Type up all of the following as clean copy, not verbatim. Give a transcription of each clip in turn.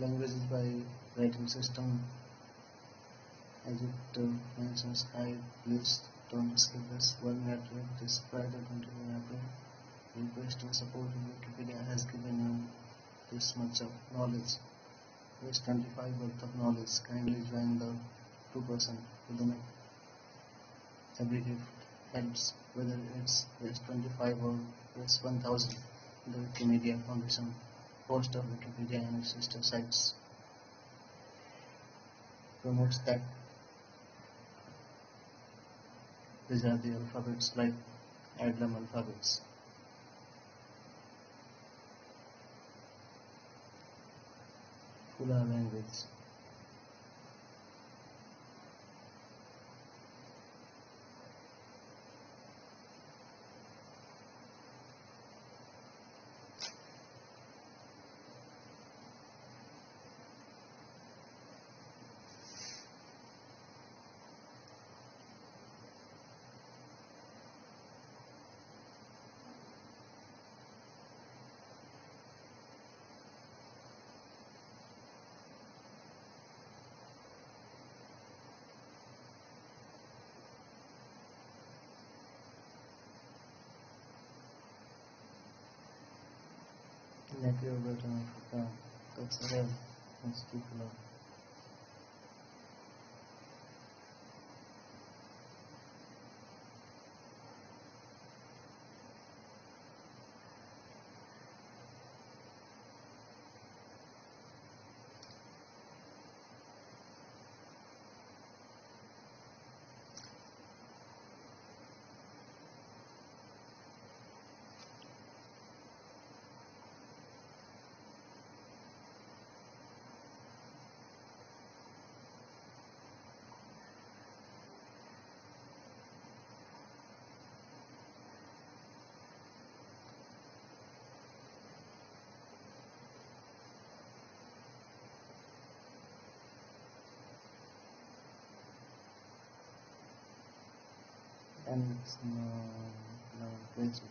Languages by writing system, as it mentions, I please don't escape us. One network described a continuing Apple request and support in Wikipedia has given you this much of knowledge. There's 25 worth of knowledge. Kindly join the 2% within it. Every gift helps, whether it's just 25 or it's 1000. The Wikimedia Foundation, host of Wikipedia and its sister sites, promotes that these are the alphabets like Adlam alphabets. Fula language. Native Western Africa, cultural and stipular. And it's no basic.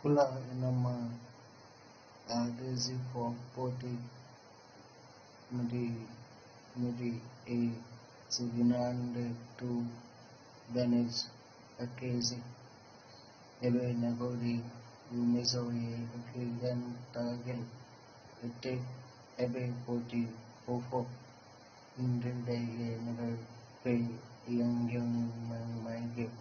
Kula inama Daisy for Poti Mudi Mudi A Sivinande to Benage Akezi Ebe Nagori Missouri Kilgan Tagel Ete Ebe Poti Ofo Indil Day Never Pay Young Man My Give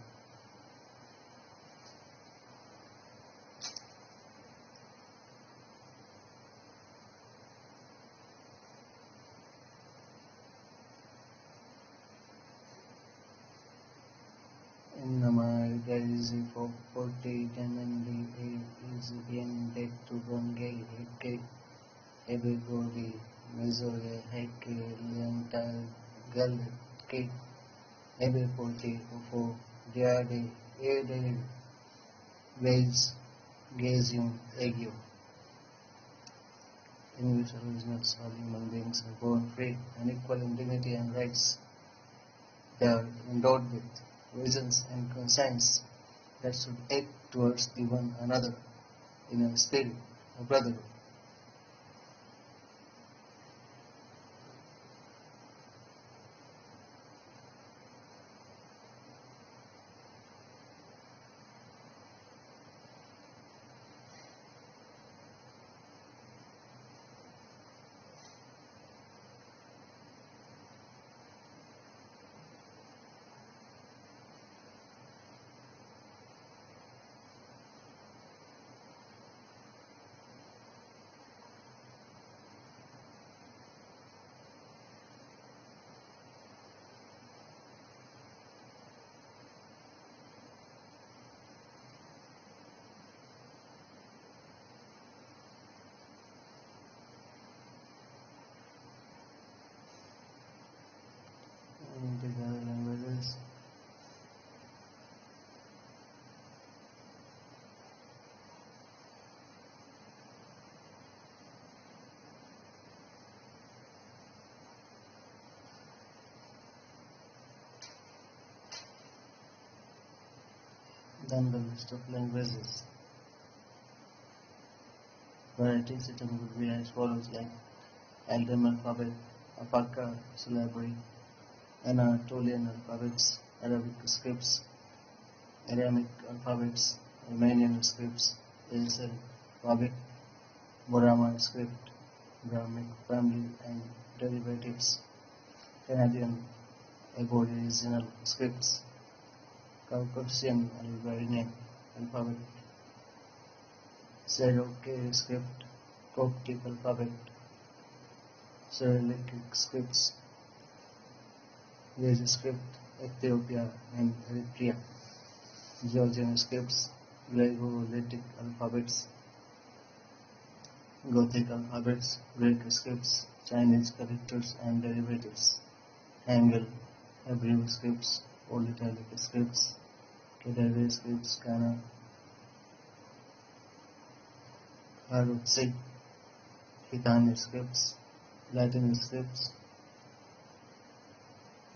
Innama Daisy for Poti Janandi is again dead to Gongay Heke Ebegori Missouri Heke Liantal Gal Ke Ebe Poti Ufo Diade Ede Ways Gazium Egio. In which originals all human beings are born free and equal in dignity and rights. They are endowed with reasons and conscience that should act towards the one another in a spirit of brotherhood. In the other languages, then the list of languages. Variety system would be as follows like Aldem alphabet, Apaka syllabary, Anatolian alphabets, Arabic scripts, Aramaic alphabets, Romanian scripts, Elsa alphabet, Borama script, Brahmic family and derivatives, Canadian Aboriginal scripts, Caucasian Albanian alphabet, Cherokee script, Coptic alphabet, Cyrillic scripts, Yezdi script, Ethiopia and Eritrea, Georgian scripts, Greco-Latin alphabets, Gothic alphabets, Greek scripts, Chinese characters and derivatives, Hangul, Hebrew scripts, Old Italic scripts, Kedave scripts, Kana, Harutsi, Hittite scripts, Latin scripts,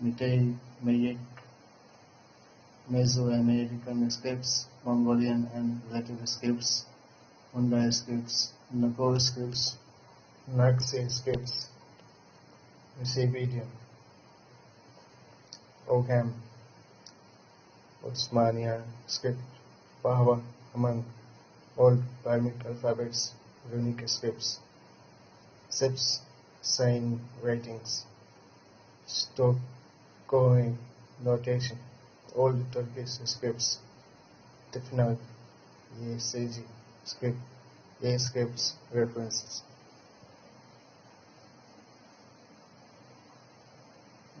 Meitei, Mesoamerican scripts, Mongolian and Latin scripts, Munda scripts, Nagor scripts, Naxi scripts, Mesopotamian, Ogham, Osmania script, Pahwa among all Brahmic alphabets, runic scripts, Sips, sign writings, Stokoe notation, old Turkish scripts, Tifnag, Yeseji script, A scripts references.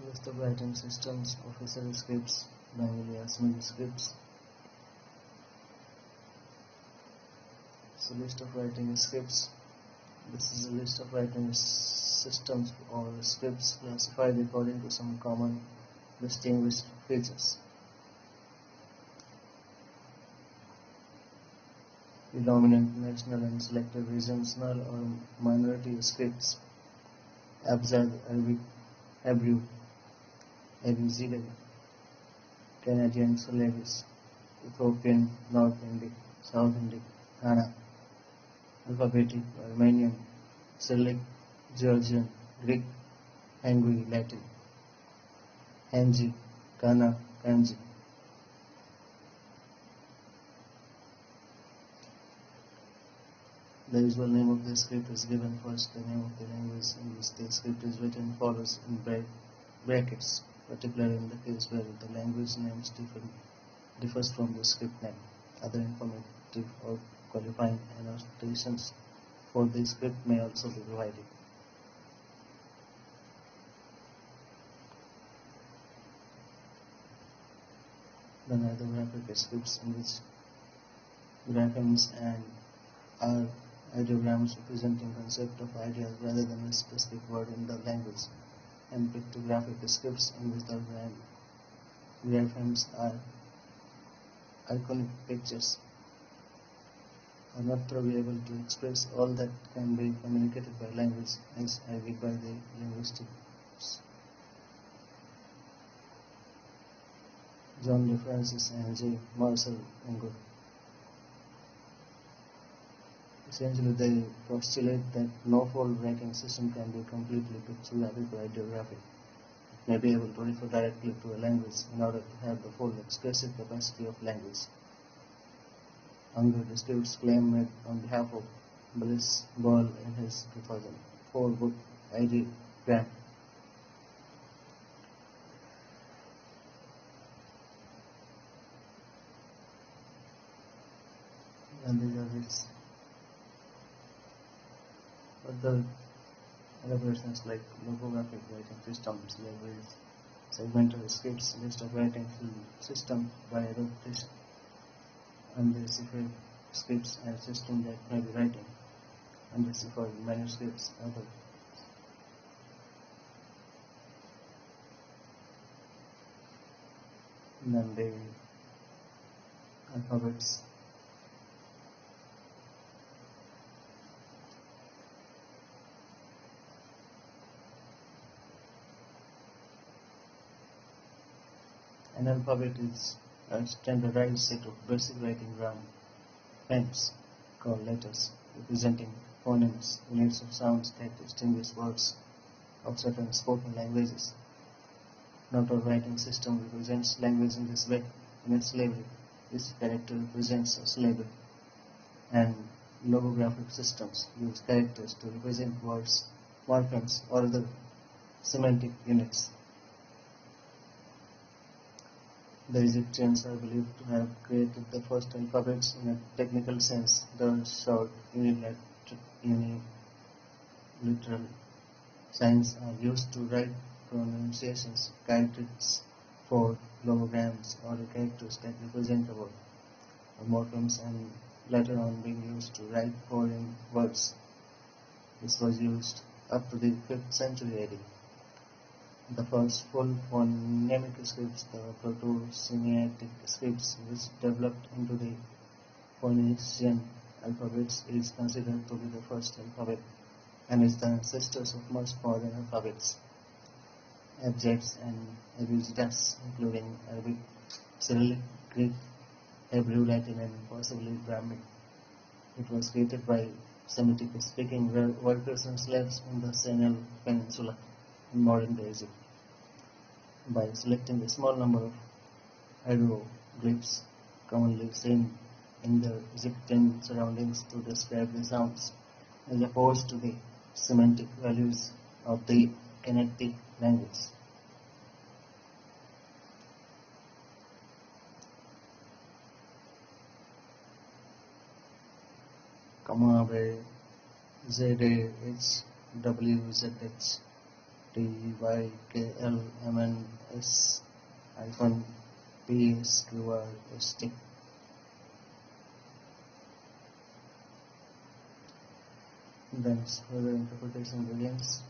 List of writing systems, official scripts, Bengali Assamese scripts. So list of writing scripts. This is a list of writing systems or scripts classified according to some common distinguished features. Predominant national and selected regional or minority scripts, Abjad, Arabic, Hebrew, Abizidal, Canadian syllabus, Ethiopian, North Indic, South Indic, Kana, alphabetic, Armenian, Cyrillic, Georgian, Greek, Hangui, Latin, Hanji, Kana, Kanji. The usual name of the script is given first. The name of the language in which the script is written follows in brackets, particularly in the case where the language name differs from the script name. Other informative or qualifying annotations for the script may also be provided. Then ideographic scripts in which graphemes and are ideograms representing concept of ideas rather than a specific word in the language, and pictographic scripts in which the graphemes are iconic pictures are not probably able to express all that can be communicated by language as argued by the linguists. John DeFrancis and J. Marshall Unger. Essentially, they postulate that no fold writing system can be completely pictographic or ideographic. It may be able to refer directly to a language in order to have the full expressive capacity of language. Unger disputes claim made on behalf of Bliss Ball in his 2004 book Ideogram. And these are its other elaborations like logographic writing systems, libraries, segmental scripts, list of writing system by adaptation, undeciphered scripts and systems that may be writing, undeciphered manuscripts, other. And then the alphabets. An alphabet is a standardized set of basic writing grammaires called letters, representing phonemes, units of sounds that distinguish words of certain spoken languages. Not all writing system represents language in this way. In a syllable, this character represents a syllable, and logographic systems use characters to represent words, morphemes, or other semantic units. The Egyptians are believed to have created the first alphabets in a technical sense. The short uniliteral signs are used to write pronunciations, characters for logograms, or characters that represent a word, or morphemes, and later on being used to write foreign words. This was used up to the 5th century AD. The first full phonemic scripts, the Proto-Sinaitic scripts, which developed into the Phoenician alphabets, is considered to be the first alphabet and is the ancestors of most modern alphabets, abjads and abugidas, including Arabic, Cyrillic, Greek, Hebrew, Latin, and possibly Brahmic. It was created by Semitic-speaking workers and slaves in the Sinai Peninsula in modern-day Egypt by selecting a small number of hieroglyphs commonly seen in the Egyptian surroundings to describe the sounds, as opposed to the semantic values of the Canaanite language. Kamabe, ZAHWZH, TYKLMNS hyphen PSQRST. Then further interpretation begins.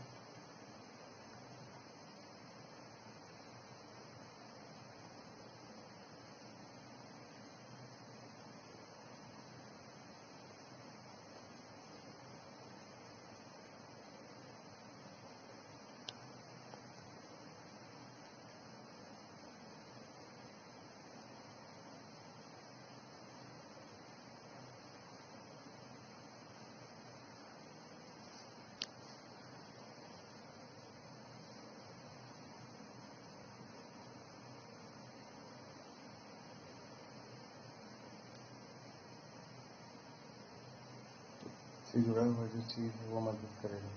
से जुड़ा हुआ जो चीज़ है वो मदद करेगा।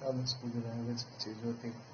अब इसको जो है चीज़ होती है।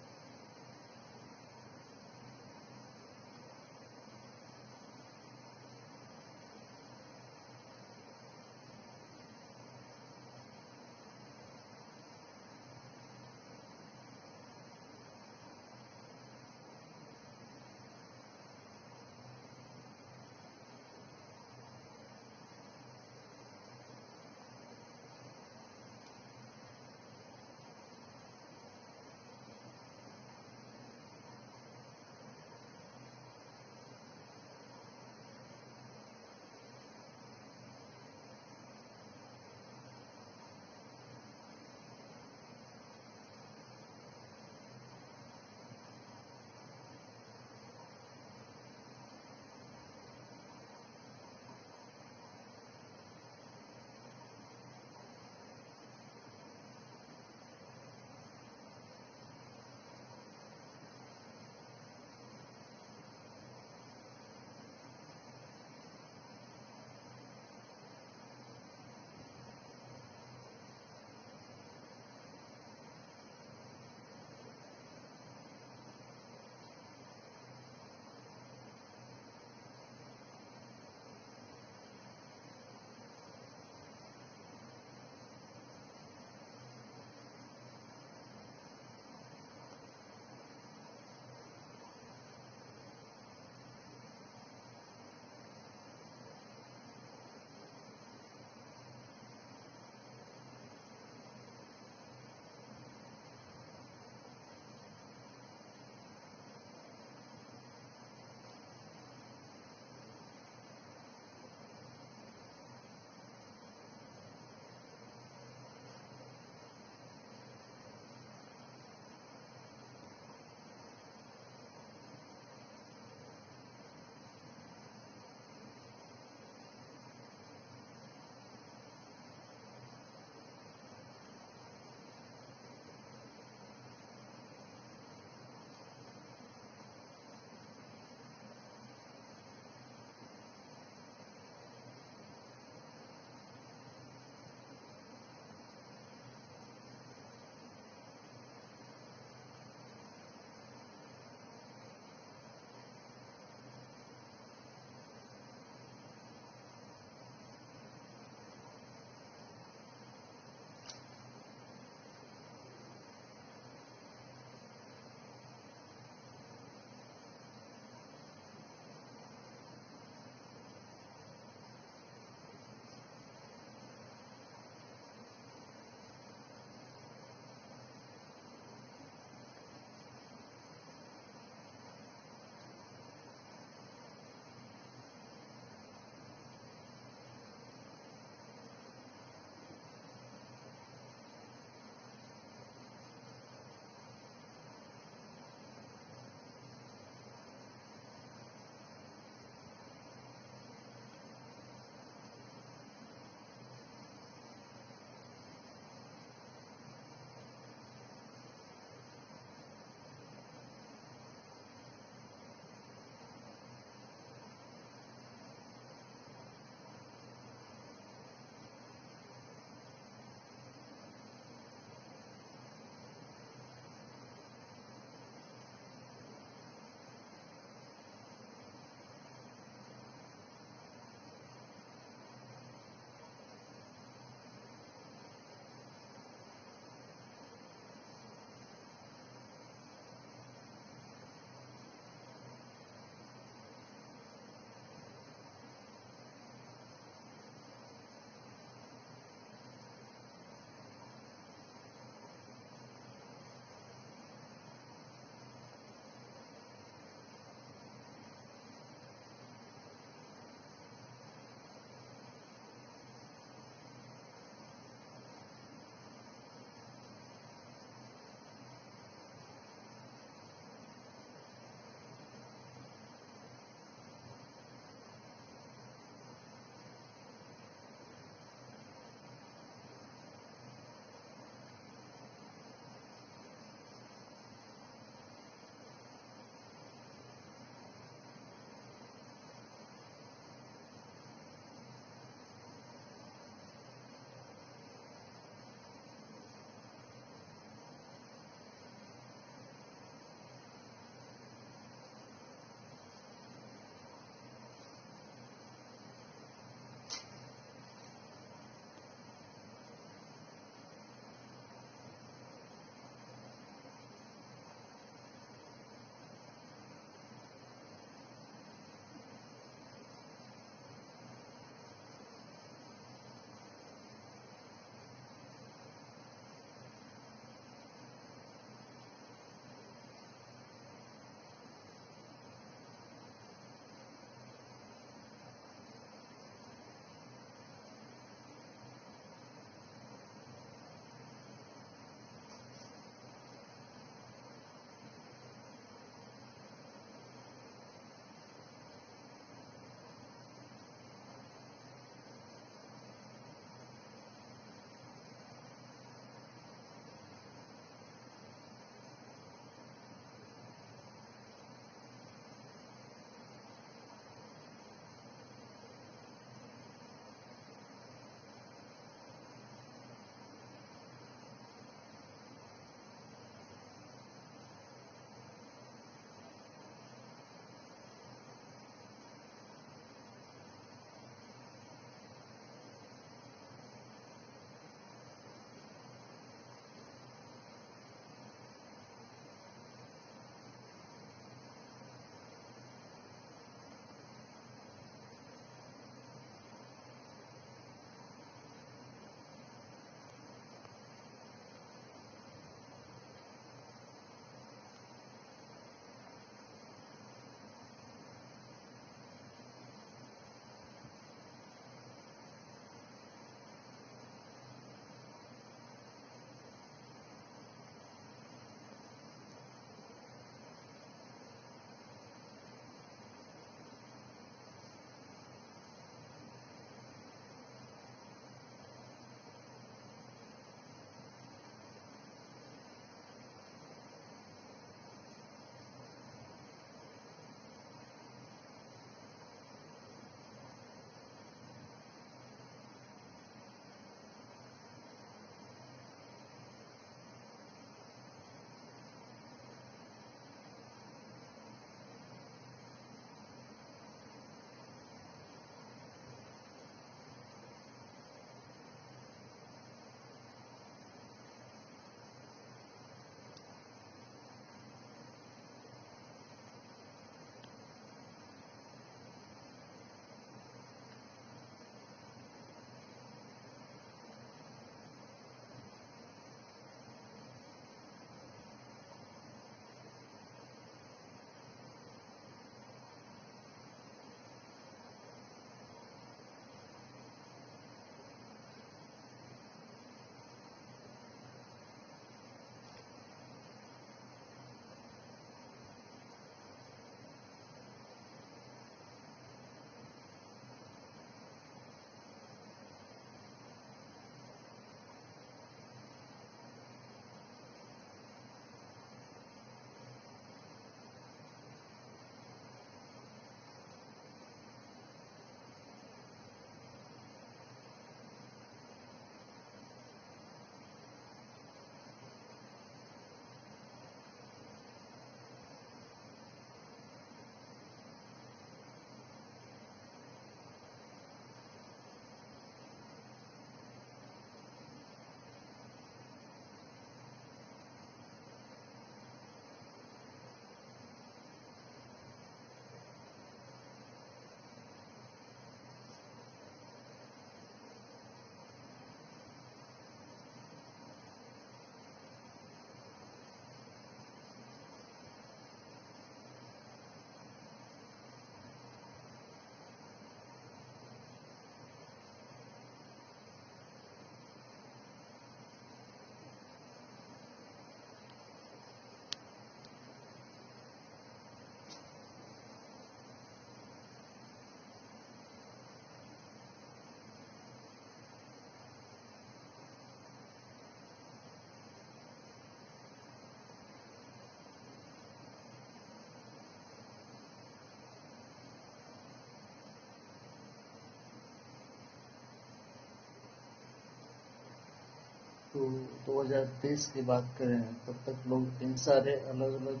तो 2023 की बात करें तब तक लोग इन सारे अलग अलग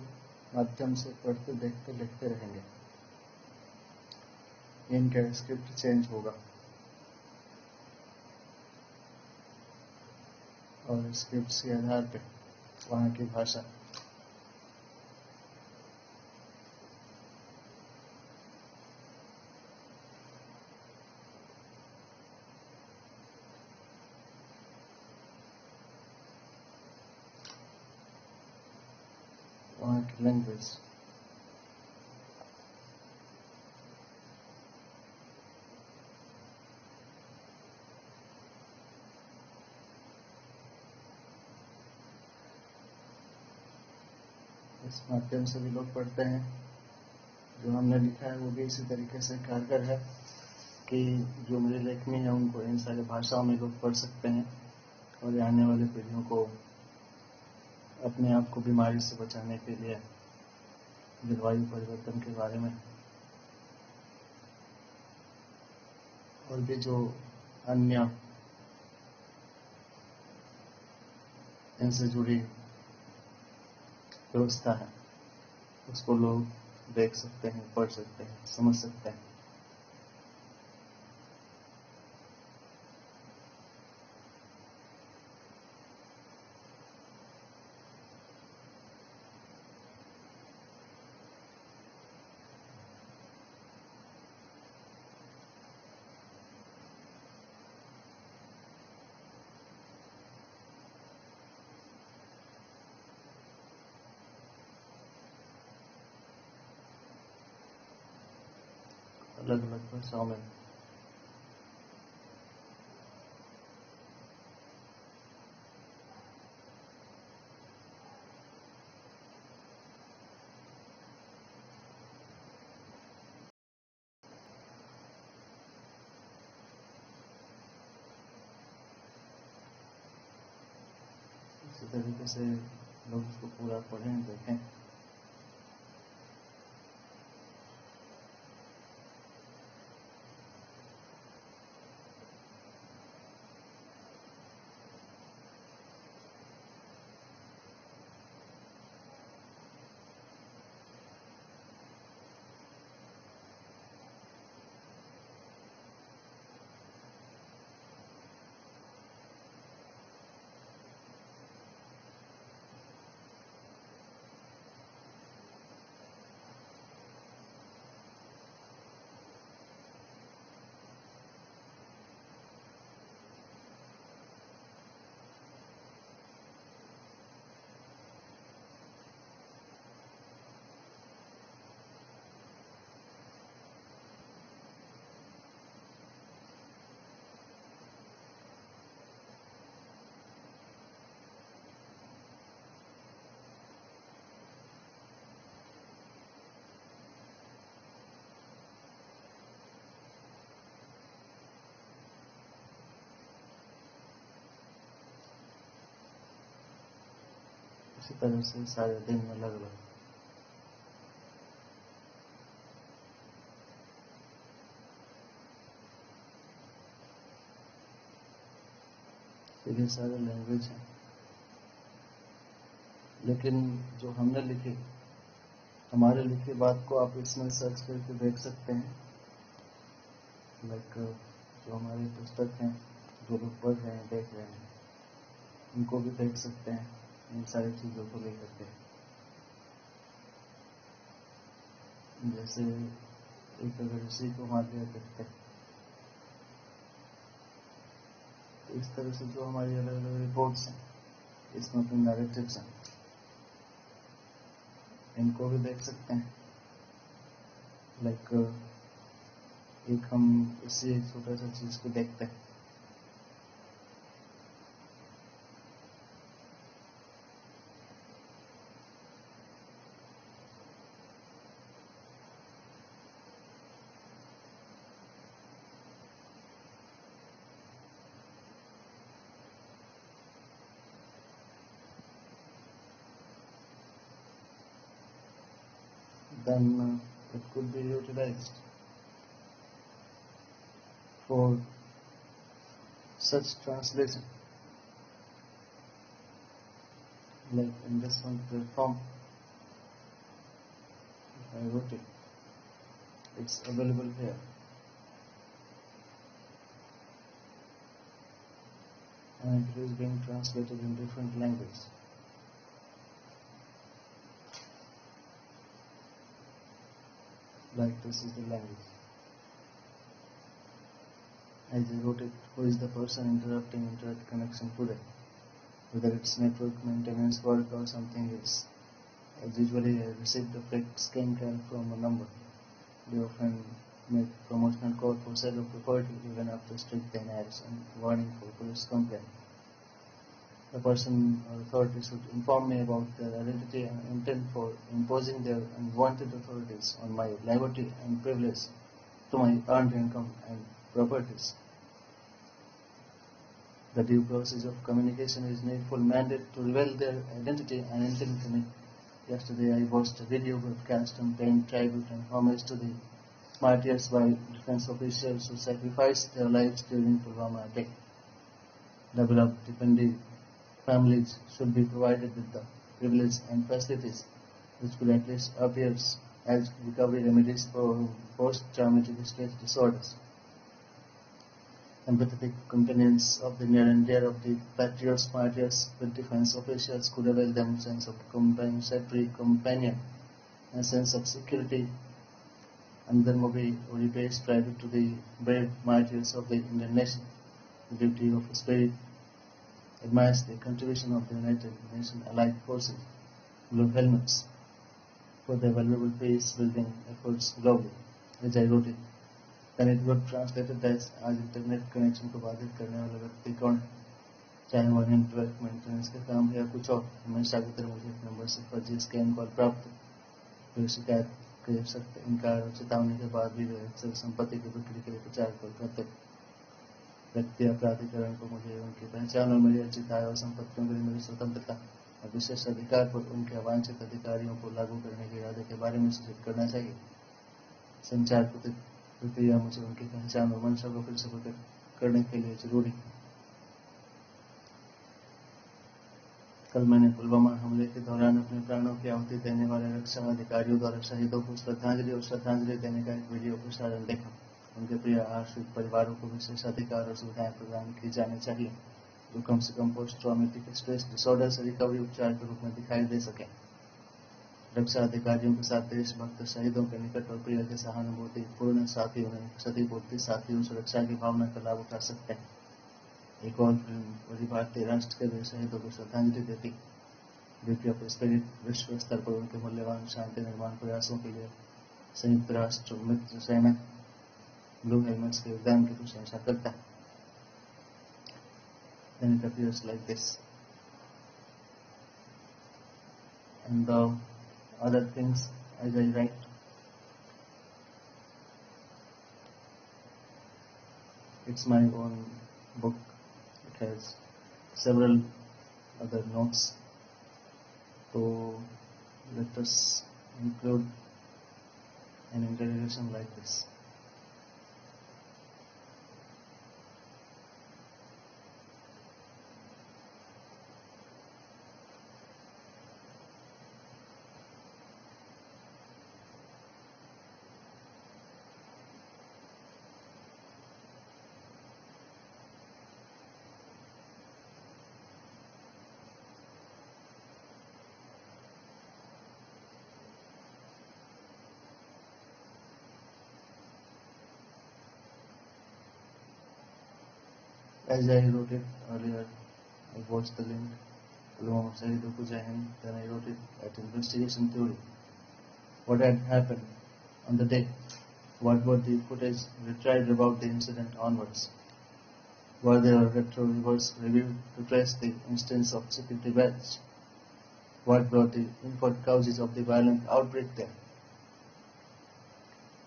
माध्यम से पढ़ते देखते लिखते रहेंगे। इनका स्क्रिप्ट चेंज होगा और स्क्रिप्ट के आधार पर वहाँ की भाषा वहाँ की लैंग्वेज इस माध्यम से भी लोग पढ़ते हैं। जो हमने लिखा है वो भी इसी तरीके से कारगर है कि जो मेरी लेखनी है उनको इन सारी भाषाओं में लोग पढ़ सकते हैं और आने वाली पीढ़ियों को अपने आप को बीमारी से बचाने के लिए जलवायु परिवर्तन के बारे में और भी जो अन्य इनसे जुड़ी व्यवस्था है उसको लोग देख सकते हैं, पढ़ सकते हैं, समझ सकते हैं। अलग अलग भाषाओं में इसी तरीके से लोग इसको पूरा पढ़ें, देखें। इसी तरह से सारे दिन में अलग अलग ये सारे लैंग्वेज हैं, लेकिन जो हमने लिखी हमारे लिखी बात को आप इसमें सर्च करके देख सकते हैं। लाइक जो हमारे पुस्तक हैं, जो लोग पढ़ रहे हैं, देख रहे हैं, उनको भी देख सकते हैं इन सारी चीज़ों को लेकर के। जैसे एक अगर इसी को माध्यम देखते हैं तो इस तरह से जो हमारी अलग अलग रिपोर्ट्स हैं, इसमें अपने नैरेटिव्स हैं, इनको भी देख सकते हैं। लाइक एक हम इसी एक छोटा सा चीज़ को देखते हैं। Then it could be utilized for such translation Like in this one platform, if I wrote it, it's available here. And it is being translated in different languages. Like this is the language. As I wrote it, who is the person interrupting internet connection today? Whether it's network maintenance work or something else. As usually I received a fake scam call from a number. They often make promotional call for sale of property even after strict denials and warning for police complaint. The person or authority should inform me about their identity and intent for imposing their unwanted authorities on my liberty and privilege to my earned income and properties. The due process of communication is needful mandate to reveal their identity and intent to me. Yesterday I watched a video broadcast on paying tribute and homage to the martyrs by defense officials who sacrificed their lives during Pulwama attack. The beloved Dipandi families should be provided with the privilege and facilities which could at least appear as recovery remedies for post-traumatic stress disorders. Empathetic companions of the near and dear of the patriots, martyrs, with defense officials could avail them sense of compensatory companion and sense of security. Another movie pays tribute to the brave martyrs of the Indian nation. The duty of spirit admires the contribution of the United Nations Allied Forces, Blue Helmets, for their valuable peace-building efforts globally. As I wrote it, then it got translated as आज internet connection को बाधित करने वाला व्यक्ति कौन है, चाहे वह नेटवर्क मेंटेनेंस का काम है या कुछ और। हमेशा की तरह मुझे एक नंबर से फर्जी स्कैम कॉल प्राप्त हुई। फिर शिकायत के सख्त इनकार और चेतावनी के बाद भी वे अक्सर संपत्ति की बिक्री के लिए प्रचार कॉल करते। व्यक्ति अपराधीकरण को मुझे उनकी पहचान और मेरी अर्जित आय और संपत्तियों के लिए मेरी स्वतंत्रता और विशेष अधिकार पर उनके अवांछित अधिकारियों को लागू करने के इरादे के बारे में सूचित करना चाहिए। संचार प्रक्रिया मुझे उनकी पहचान और मंशा को फिर से प्रकट करने के लिए जरूरी है। कल मैंने पुलवामा हमले के दौरान अपने प्राणों की आहुति देने वाले रक्षा अधिकारियों द्वारा शहीदों को श्रद्धांजलि देने का एक वीडियो प्रसारण देखा। उनके प्रिय आश्रित परिवारों को विशेष अधिकार और सुविधाएं प्रदान की जानी चाहिए जो कम से कम पोस्ट ट्रॉमेटिक स्ट्रेस डिसऑर्डर से रिकवरी उपचार के रूप में दिखाई दे सके। रक्षा अधिकारियों के साथ देशभक्त शहीदों के निकट और प्रिय के सहानुभूति पूर्ण साथी उन्हें क्षतिपूर्ति साथियों सुरक्षा की भावना का लाभ उठा सकते हैं। एक और फिल्म पूरी भारतीय राष्ट्र के वीर शहीदों को श्रद्धांजलि देती। ड्यूटी ऑफ स्पिरिट विश्व स्तर पर उनके मूल्यवान शांति निर्माण प्रयासों के लिए संयुक्त राष्ट्र मित्र सेना ब्लू हेलमेट्स के योगदान की प्रशंसा करता है। Then it appears like this. And the other things as I write, it's my own book. It has several other notes. So let us include an interrogation like this. As I wrote it earlier, I watched the link. Then I wrote it at investigation theory. What had happened on the day? What were the footage retrieved about the incident onwards? Were there retro reverse review to trace the instance of security breach? What were the input causes of the violent outbreak there?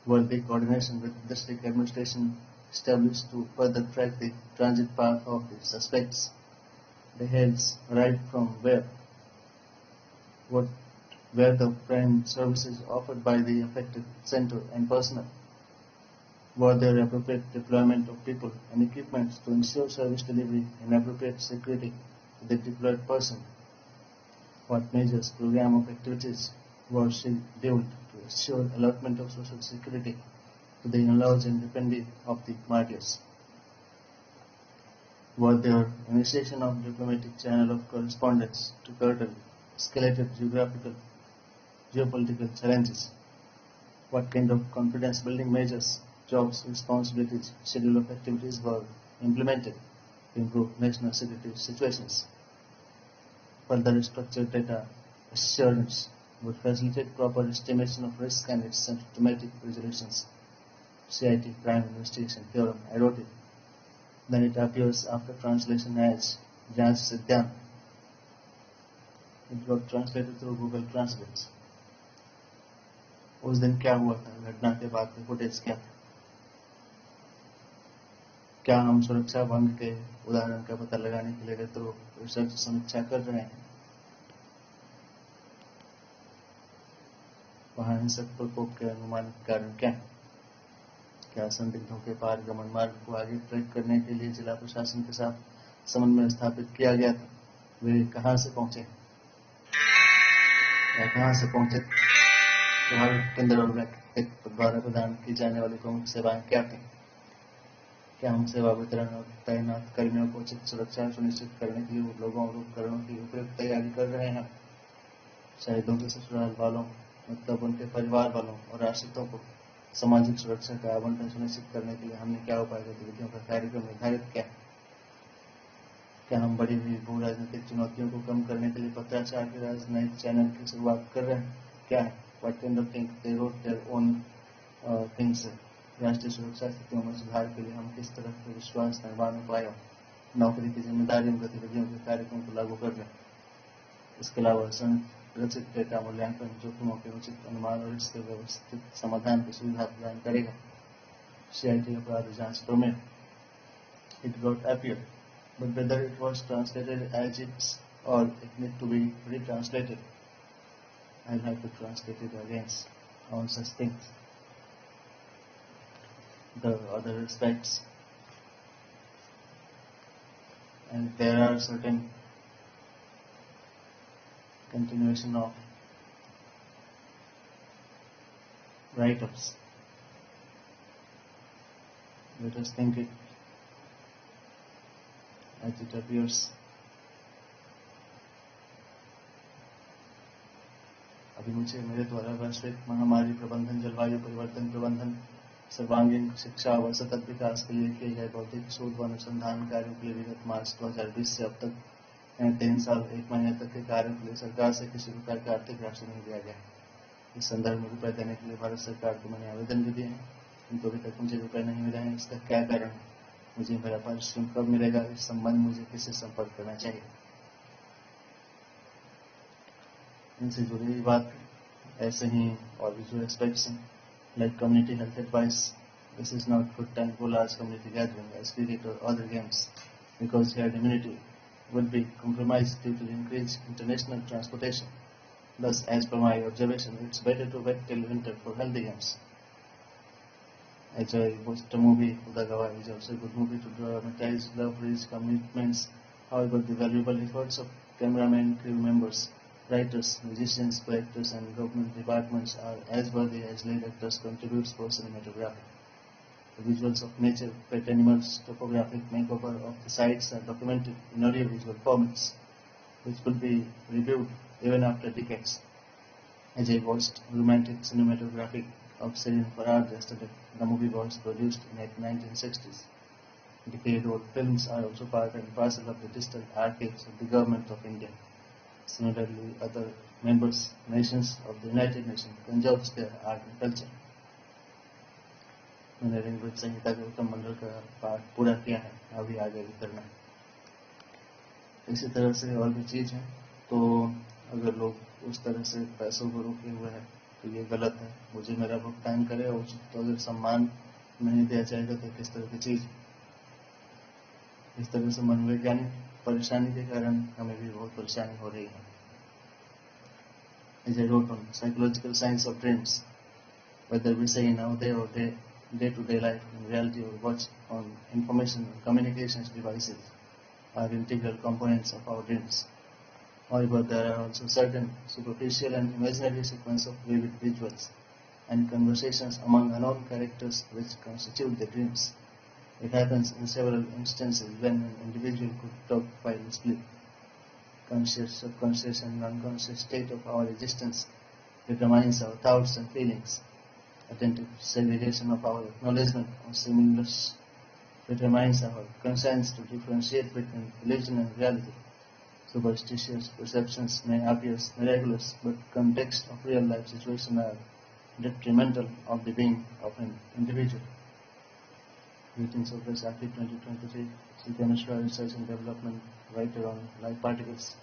Were the coordination with district administration established to further track the transit path of the suspects? The heads arrived from where? What were the prime services offered by the affected center and personnel? Were there appropriate deployment of people and equipment to ensure service delivery and appropriate security to the deployed person? What measures, program of activities were scheduled to assure allotment of social security to the in-laws and dependents of the martyrs? Were there initiation of diplomatic channel of correspondence to curtail escalated geopolitical challenges? What kind of confidence building measures, jobs, responsibilities, schedule of activities were implemented to improve national security situations? Further structured data assurance would facilitate proper estimation of risk and its symptomatic resolutions. CIT Crime Investigation Theorem adopted. Then it appears after translation as Janch Siddhant. It got translated through Google Translate. उस दिन क्या हुआ था, घटना के बाद के footage क्या थे? क्या हम सुरक्षा भंग के उदाहरण का पता लगाने के लिए रेत्रो रिसर्च समीक्षा कर रहे हैं? वहां हिंसक प्रकोप के अनुमानित कारण क्या है? क्या संदिग्धों के पार गमन मार्ग को आगे ट्रैक करने के लिए जिला प्रशासन के साथ समन्वय स्थापित किया गया था? वे कहां से पहुंचे या कहां से पहुंचे? प्रभावित केंद्र और व्यक्तित्व द्वारा प्रदान की जाने वाली प्रमुख सेवाएं क्या थी? क्या हम सेवा वितरण और तैनात कर्मियों को उचित सुरक्षा सुनिश्चित करने के लिए लोगों और उपकरणों की उपयुक्त तैयारी कर रहे हैं? शहीदों के ससुराल वालों, मतलब उनके परिवार वालों और आश्रितों को सामाजिक सुरक्षा का आवंटन सुनिश्चित करने के लिए हमने क्या उपाय गतिविधियों का कार्यक्रम निर्धारित किया? क्या हम बढ़ी हुई भू राजनीतिक चुनौतियों को कम करने के लिए पत्राचार के राजनयिक चैनल की शुरुआत कर रहे हैं? क्या है What kind of things they wrote their own things? राष्ट्रीय सुरक्षा स्थितियों में सुधार के लिए हम किस तरह के विश्वास निर्माण उपायों, नौकरी की जिम्मेदारियों गतिविधियों के कार्यक्रम को लागू कर रहे हैं? इसके अलावा संरचित डेटा मूल्यांकन जोखिमों के उचित अनुमान और इसके व्यवस्थित समाधान की सुविधा प्रदान करेगा। CIT अपराध जांच domain. It got appeared, but whether it was translated as it or it need to be retranslated, I'll have to translate it against on such things. The other aspects, and there are certain continuation of write-ups. Let us think it as it appears. अभी मुझे मेरे द्वारा वैश्विक महामारी प्रबंधन, जलवायु परिवर्तन प्रबंधन, सर्वांगीण शिक्षा व सतत विकास के लिए किए गए बौद्धिक शोध व अनुसंधान कार्यों के लिए विगत मार्च 2020 से अब तक 3 साल 1 महीने तक के कार्यों के लिए सरकार से किसी प्रकार का आर्थिक राशि नहीं दिया गया। इस संदर्भ में रुपए देने के लिए भारत सरकार को मैंने आवेदन भी दिए हैं, किंतु अभी तक मुझे रुपए नहीं मिले हैं। इसका क्या कारण है? मुझे मेरा पारिश्रम कब मिलेगा? इस संबंध में मुझे किससे संपर्क करना चाहिए? इनसे जुड़ी हुई बात ऐसे ही और भी जो एस्पेक्ट्स हैं, like community health advice. This is not good time for large community gathering as cricket or other games, because herd immunity would be compromised due to the increased international transportation. Thus, as per my observation, it's better to wait till winter for healthy games. I watched a movie, Udagawa is also a good movie to dramatize love, risk, commitments. However, the valuable efforts of cameramen, crew members, writers, musicians, collectors, and government departments are as worthy as lead actors contributes for cinematography. The visuals of nature, pet animals, topographic makeover of the sites are documented in audiovisual formats, which could be reviewed even after decades. As I watched romantic cinematography of Celine Farad yesterday, the movie was produced in the 1960s. Decade-old films are also part and parcel of the digital archives of the Government of India. Similarly, other nations of the United Nations conserve their art and culture. मैंने ऋग्वेद संहिता के उत्तम मंडल का पाठ पूरा किया है, अभी आगे भी करना है। इसी तरह से और भी चीज है, तो अगर लोग उस तरह से पैसों को रोके हुए हैं तो ये गलत है। मुझे मेरा भुगतान करे और तो अगर सम्मान नहीं दिया जाएगा तो किस तरह की चीज? इस तरह से मनोवैज्ञानिक परेशानी के कारण हमें भी बहुत परेशानी हो रही है। As I wrote on psychological science of dreams, whether we say nowadays or day-to-day life, in reality or watch on information and communications devices are integral components of our dreams. However, there are also certain superficial and imaginary sequences of vivid visuals and conversations among unknown characters which constitute the dreams. It happens in several instances when an individual could talk while asleep. Conscious, subconscious, and unconscious state of our existence determines our thoughts and feelings. Attentive segregation of our acknowledgement of stimulus determines our conscience to differentiate between illusion and reality. Superstitious perceptions may appear miraculous, but context of real-life situations are detrimental of the being of an individual. Greetings of this Active 2023, Sri Mishra Research and Development Writer on Light Particles.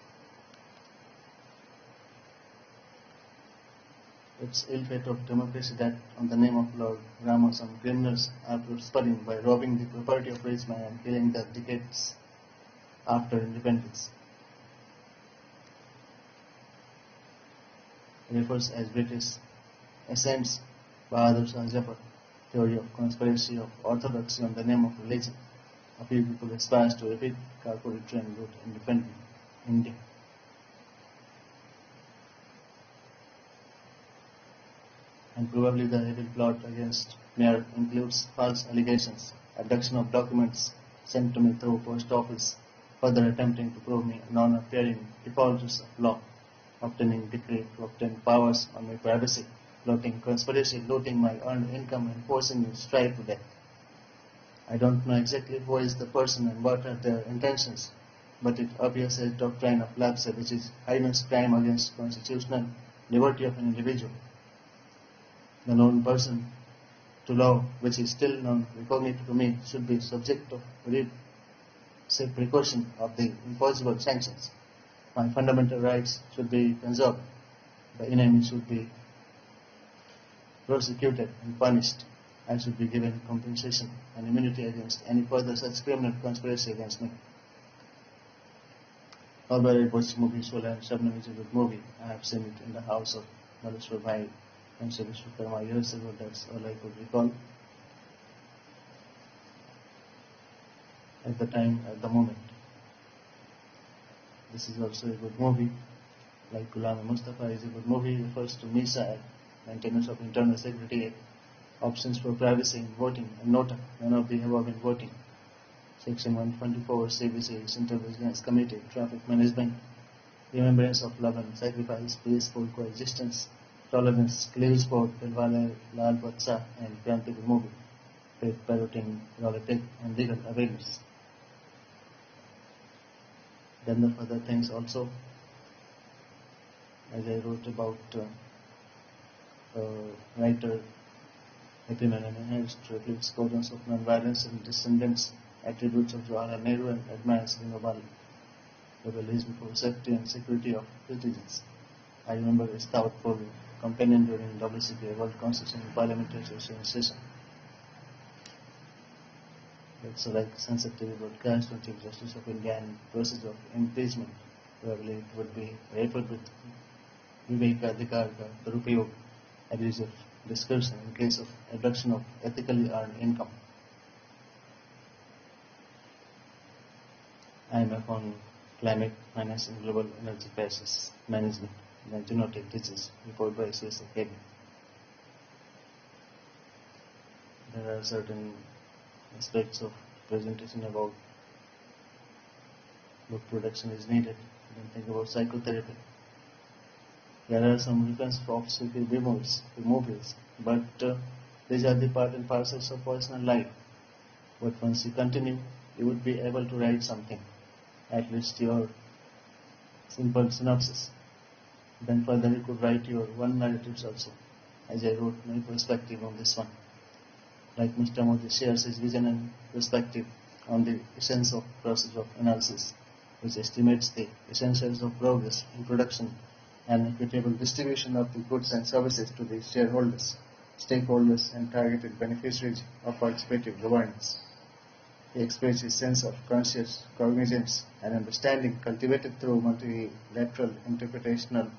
It's ill fate of democracy that, on the name of Lord Rama, some criminals are prospering by robbing the property of rich man and killing the decades after independence. Refers as British ascents Bahadur Shah Zafar, theory of conspiracy of orthodoxy on the name of religion. A few people aspire to repeat corporate trend route independent India. And probably the evil plot against Mayor includes false allegations, abduction of documents sent to me through post office, further attempting to prove me non-appearing defaulters of law, obtaining decree to obtain powers on my privacy, plotting conspiracy, looting my earned income and forcing me to strive to death. I don't know exactly who is the person and what are their intentions, but it appears a doctrine of lapse which is heinous crime against constitutional liberty of an individual. The known person to law, which is still non-recognizable to me, should be subject of precaution of the impossible sanctions. My fundamental rights should be conserved. The enemy should be prosecuted and punished. I should be given compensation and immunity against any further such criminal conspiracy against me. Although I watched the movie Sola and Shabnam is a good movie, I have seen it in the house of Maleshwar Bhai and Shirishwar Karma years ago. That's all I could recall at the time, at the moment. This is also a good movie. Like Ghulam Mustafa is a good movie, refers to MISA Act, Maintenance of Internal Security Act, options for privacy in voting, and NOTA, none of the above in voting. Section 124, CBC, Central Vigilance Committee, Traffic Management, Remembrance of Love and Sacrifice, Peaceful Coexistence, Tolerance, Clear Sport, Dilwale, Lal Batsa, and Kranti the movie, Faith Parroting, Roletic, and Legal Awareness. Then the further things also, as I wrote about writer Happy Menon to reflect codons of non-violence and descendants, attributes of Jawaharlal Nehru and admires Dinoban rebellion for safety and security of citizens. I remember his thoughtful companion during WCPA World Constitutional Parliamentary Association session. It's like sensitive broadcast on Chief Justice of India and process of impeachment. Probably it would be referred with Vivek Adhikar ka Durupayog, abuse of discussion in case of abduction of ethically earned income. IMF on climate, finance and global energy crisis management, 1908 teaches, report by CS Academy. There are certain aspects of presentation about book production is needed. Then think about psychotherapy. There are some reference of Sufi movies, but these are the part and parcels of personal life. But once you continue, you would be able to write something, at least your simple synopsis. Then further you could write your one narratives also, as I wrote my perspective on this one. Like Mr. Modi shares his vision and perspective on the essence of process of analysis, which estimates the essentials of progress in production and equitable distribution of the goods and services to the shareholders, stakeholders, and targeted beneficiaries of participative governance. He expressed his sense of conscious cognizance and understanding cultivated through multilateral, interpersonal,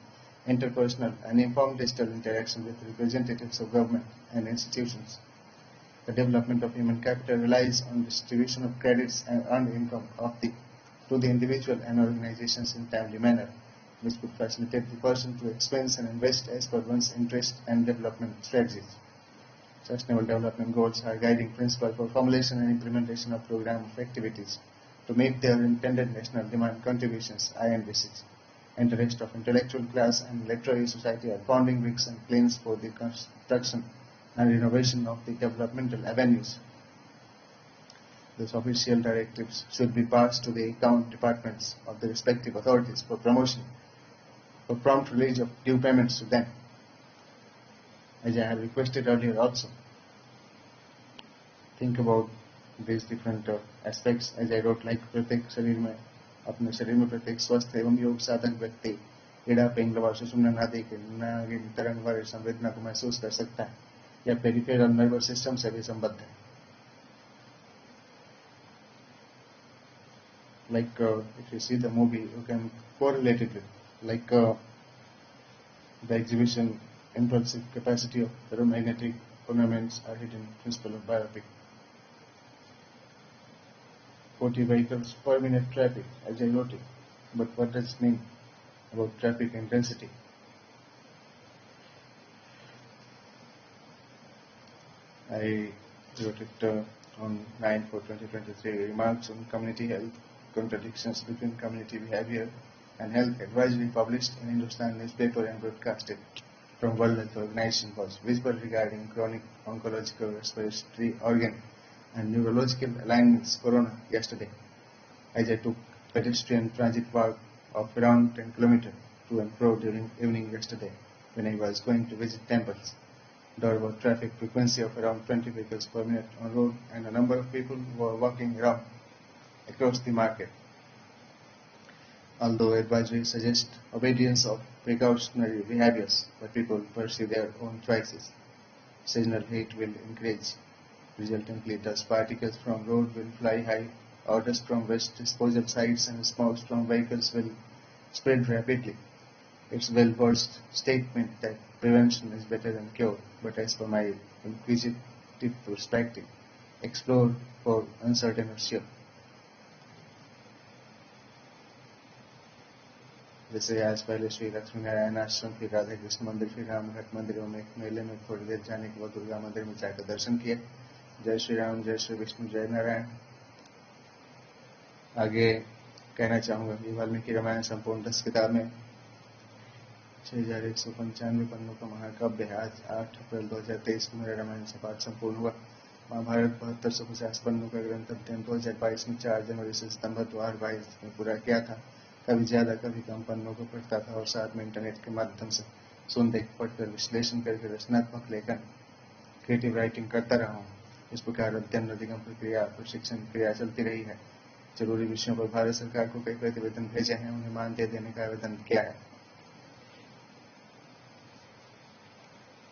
and informed digital interaction with representatives of government and institutions. The development of human capital relies on distribution of credits and earned income to the individual and organizations in timely manner, which would facilitate the person to expense and invest as per one's interest and development strategies. Sustainable Development Goals are guiding principle for formulation and implementation of program of activities to meet their intended national demand contributions (INDCs), and the rest of intellectual class and literary society are founding bricks and planes for the construction and renovation of the developmental avenues. These official directives should be passed to the account departments of the respective authorities for promotion, for prompt release of due payments to them, as I have requested earlier also. Think about these different aspects, as I wrote, like प्रत्येक शरीर में अपने शरीर में प्रत्येक स्वस्थ एवं योग साधक व्यक्ति पीड़ा पिंगला व सुषुम्ना नादि के नागिन तरंग वाले संवेदना को महसूस कर सकता है या पेरिफेरल नर्वस सिस्टम से भी संबद्ध है. Like if you see the movie, you can correlate it with the exhibition impulsive capacity of ferromagnetic ornaments are hidden principle of biopic. 40 vehicles per minute traffic, as I wrote it. But what does it mean about traffic intensity? I wrote it on 9/4/2023. Remarks on community health, contradictions between community behavior and health advisory published in Hindustan newspaper and broadcasted from World Health Organization was visible regarding chronic oncological respiratory organ and neurological alignments corona yesterday, as I took pedestrian transit walk of around 10 km to and fro during evening yesterday when I was going to visit temples. There was traffic frequency of around 20 vehicles per minute on road and a number of people were walking around across the market. Although advisory suggests obedience of precautionary behaviors, but people pursue their own choices. Seasonal heat will increase. Resultantly, dust particles from road will fly high, or dust from waste disposal sites and smoke from vehicles will spread rapidly. It's well-versed statement that prevention is better than cure, but as per my inquisitive perspective, explore for uncertain or sure. जैसे आज पहले श्री लक्ष्मी नारायण आश्रम, फिर राधा कृष्ण मंदिर, फिर रामघाट मंदिरों में एक मेले में थोड़ी देर जाने के बाद दुर्गा मंदिर में जाकर दर्शन किए. जय श्री राम, जय श्री विष्णु, जय नारायण. आगे कहना चाहूँगा कि वाल्मीकि रामायण संपूर्ण 10 किताब में 6195 पन्नों का महाकाव्य है. आज 8 अप्रैल 2023 को मेरा रामायण से पाठ संपूर्ण हुआ. महाभारत 7250 पन्नों का ग्रंथ अध्ययन 2022 में 4 जनवरी से सितंबर 2022 में पूरा किया था. कभी ज्यादा कभी कम पन्नों को पढ़ता था और साथ में इंटरनेट के माध्यम से सुन देख पढ़कर विश्लेषण करके रचनात्मक लेखन क्रिएटिव राइटिंग करता रहा हूँ. इस प्रकार अध्ययन अधिगम प्रक्रिया प्रशिक्षण क्रिया चलती रही है. जरूरी विषयों पर भारत सरकार को कई प्रतिवेदन भेजे हैं, उन्हें मान्यता देने का आवेदन किया है.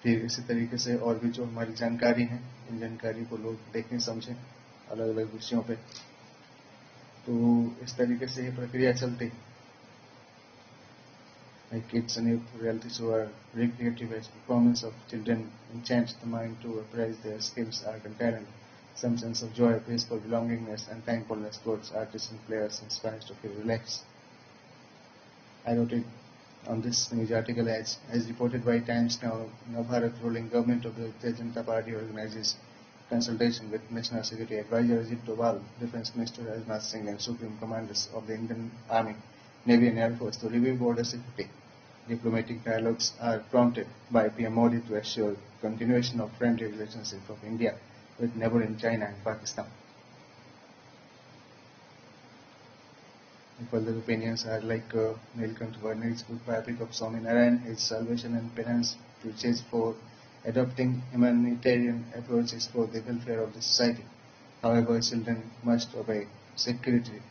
फिर इसी तरीके से और भी जो हमारी जानकारी है, इन जानकारी को लोग देखें समझें अलग अलग विषयों पे. तो इस तरीके से ये प्रक्रिया चलती. Like kids and youth reality show are recreative as performance of children enchants the mind to appraise their skills, art and talent. Some sense of joy, peaceful belongingness and thankfulness towards artists and players inspires to feel relaxed. I wrote it on this news article as reported by Times Now. Bharat ruling government of the Bharatiya Janata Party organizes consultation with National Security Advisor Ajit Doval, Defence Minister Rajnath Singh and Supreme Commanders of the Indian Army, Navy and Air Force to review border security. Diplomatic dialogues are prompted by PM Modi to assure continuation of friendly relationship of India with neighboring China and Pakistan. Further opinions are like Nilkant Varney's book biopic of Swami Narayan, his salvation and penance preaches for adopting humanitarian approaches for the welfare of the society. However, children must obey security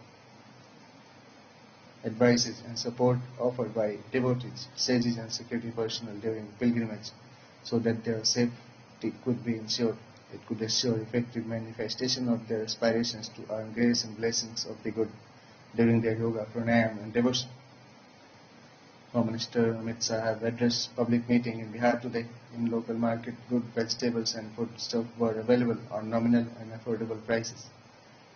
advices and support offered by devotees, sages and security personnel during pilgrimage so that their safety could be ensured. It could assure effective manifestation of their aspirations to earn grace and blessings of the good during their yoga, pranayam and devotion. Home Minister Amit Shah have addressed public meeting in Bihar today. In local market, good vegetables and foodstuff were available on nominal and affordable prices.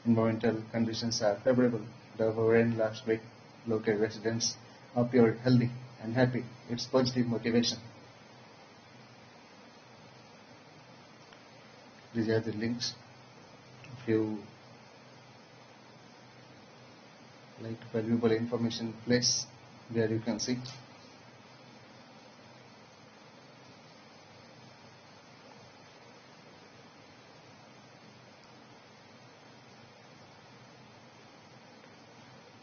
Environmental conditions are favorable. The rain last week, local residents Hope you're healthy and happy. It's positive motivation. These are the links. If you like valuable information, place there you can see.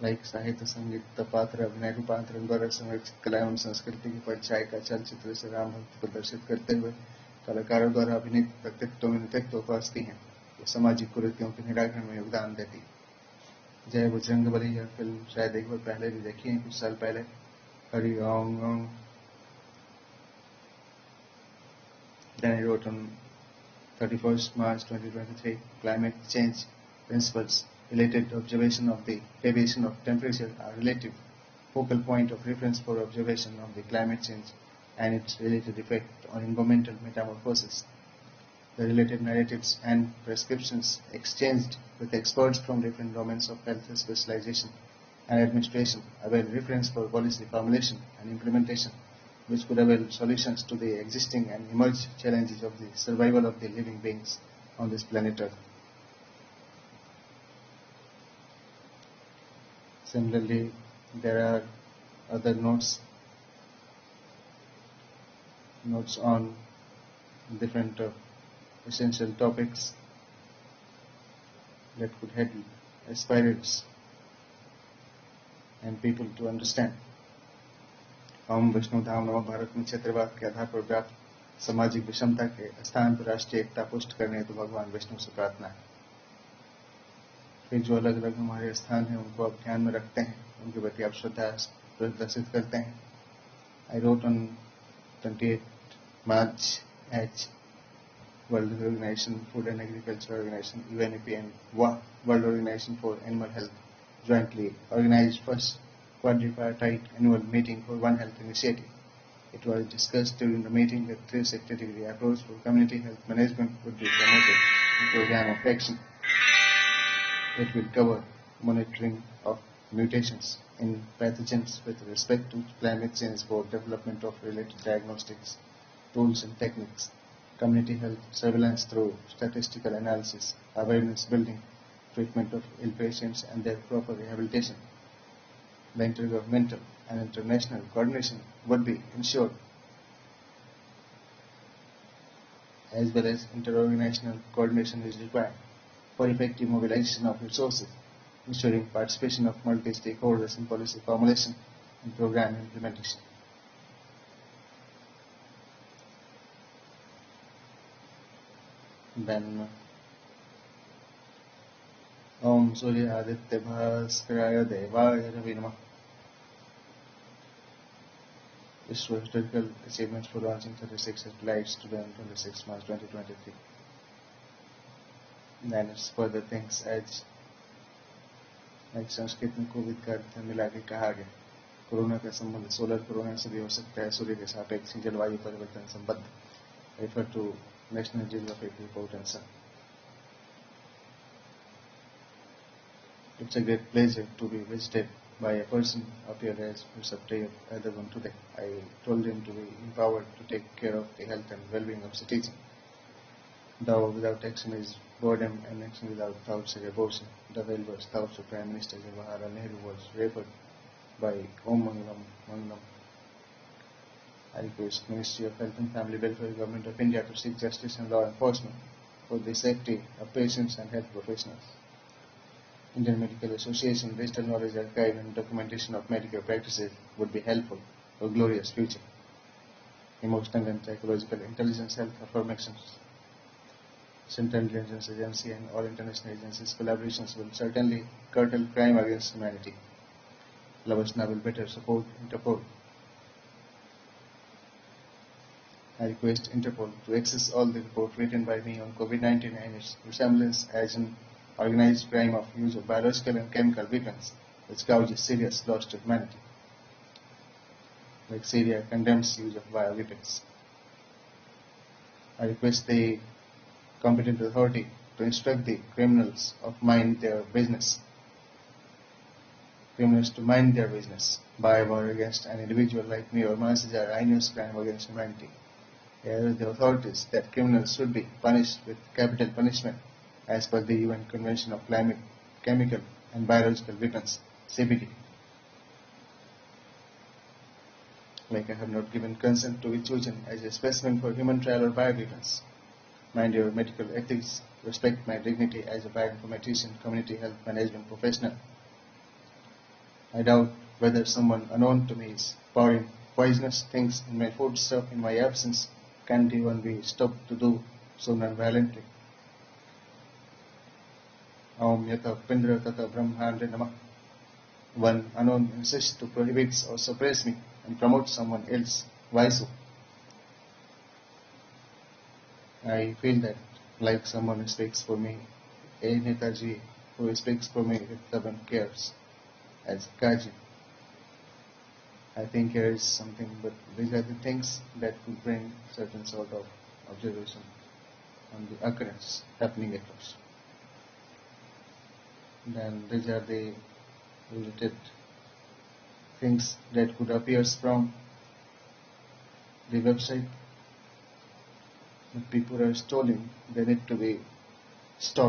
Like साहित्य संगीत पात्र अभिनय रूपांतरण द्वारा संरक्षित कला एवं संस्कृति की परछाई का चलचित्र से राम भक्त प्रदर्शित करते हुए कलाकारों द्वारा अभिनीत व्यक्तित्व में नृत्य उपस्थिति हैं जो सामाजिक कुरीतियों के निराकरण में योगदान देती। जय बजरंगबली यह फिल्म शायद एक बार पहले भी देखी है, कुछ साल पहले। हरि ओम Then I wrote on 31st March 2023, climate change principles. Related observation of the deviation of temperature are relative focal point of reference for observation of the climate change and its related effect on environmental metamorphosis. The related narratives and prescriptions exchanged with experts from different domains of health specialization and administration avail reference for policy formulation and implementation, which could avail solutions to the existing and emerging challenges of the survival of the living beings on this planet Earth. Similarly, there are other notes on different essential topics that could help aspirants and people to understand. हम वैष्णव धाम नव भारत में क्षेत्रवाद के आधार पर व्याप्त सामाजिक विषमता के स्थान पर राष्ट्रीय एकता पुष्ट करने तो भगवान विष्णु से प्रार्थना है। फिर जो अलग अलग हमारे स्थान हैं उनको आप ध्यान में रखते हैं, उनके प्रति आप श्रद्धा प्रदर्शित करते हैं। I wrote on 28 March at World Organization, Food and Agriculture Organization, UNEP and World Organization for Animal Health jointly organized first quadripartite annual meeting for One Health initiative. It was discussed during the meeting that 360-degree approach for community health management would be promoted in program of action. It will cover monitoring of mutations in pathogens with respect to climate change for development of related diagnostics, tools and techniques, community health surveillance through statistical analysis, awareness building, treatment of ill patients and their proper rehabilitation. The intergovernmental and international coordination would be ensured, as well as interorganizational coordination is required for effective mobilization of resources, ensuring participation of multi-stakeholders in policy formulation and program implementation. Then Om Surya Aditya Bhaskaraya Devaya Ravi Namah. This was historical achievements for launching 36 satellites today on 26 March 2023. Then it's further things as like Sanskrit में Covid का अर्थ मिला के कहा गया। Corona का संबंध solar corona से भी हो सकता है, सूर्य के सापेक्ष जलवायु परिवर्तन संबंध। Refer to National Geographic Report and Sun. It's a great pleasure to be visited by a person of your age who's obtained either one today. I told him to be empowered to take care of the health and well-being of citizens. Thou without action is boredom, and action without thoughts is abortion. The well-versed thoughts of Prime Minister Jawaharlal Nehru was referred by Om Mangalam Mangalam. I request Ministry of Health and Family Welfare, Government of India to seek justice and law enforcement for the safety of patients and health professionals. Indian Medical Association Digital Knowledge Archive and documentation of medical practices would be helpful for a glorious future. Emotional and psychological intelligence health affirmations. Central Intelligence Agency and all international agencies' collaborations will certainly curtail crime against humanity. Lavasna will better support Interpol. I request Interpol to access all the reports written by me on COVID-19 and its resemblance as an organized crime of use of biological and chemical weapons which causes serious loss to humanity. Like Syria condemns use of bioweapons. I request the competent authority to instruct the criminals of mind their business. criminals to mind their business. By war against an individual like me or Manas is a heinous crime against humanity. Here the authorities that criminals should be punished with capital punishment as per the UN Convention of Climate, Chemical and Biological Weapons, CBT. Like I have not given consent to be chosen as a specimen for human trial or bioweapons. Mind your medical ethics, respect my dignity as a bioinformatician, community health management professional. I doubt whether someone unknown to me is pouring poisonous things in my foodstuff in my absence. Can't even be stopped to do so non-violently. Aum yata pindra tata brahmandra namah. One unknown insists to prohibit or suppress me and promote someone else. Why so? I feel that like someone who speaks for me, a Netaji who speaks for me with love and cares, as Kaji. I think here is something, but these are the things that could bring certain sort of observation on the occurrence happening across. Then these are the related things that could appear from the website. If people are stealing, they need to be stopped.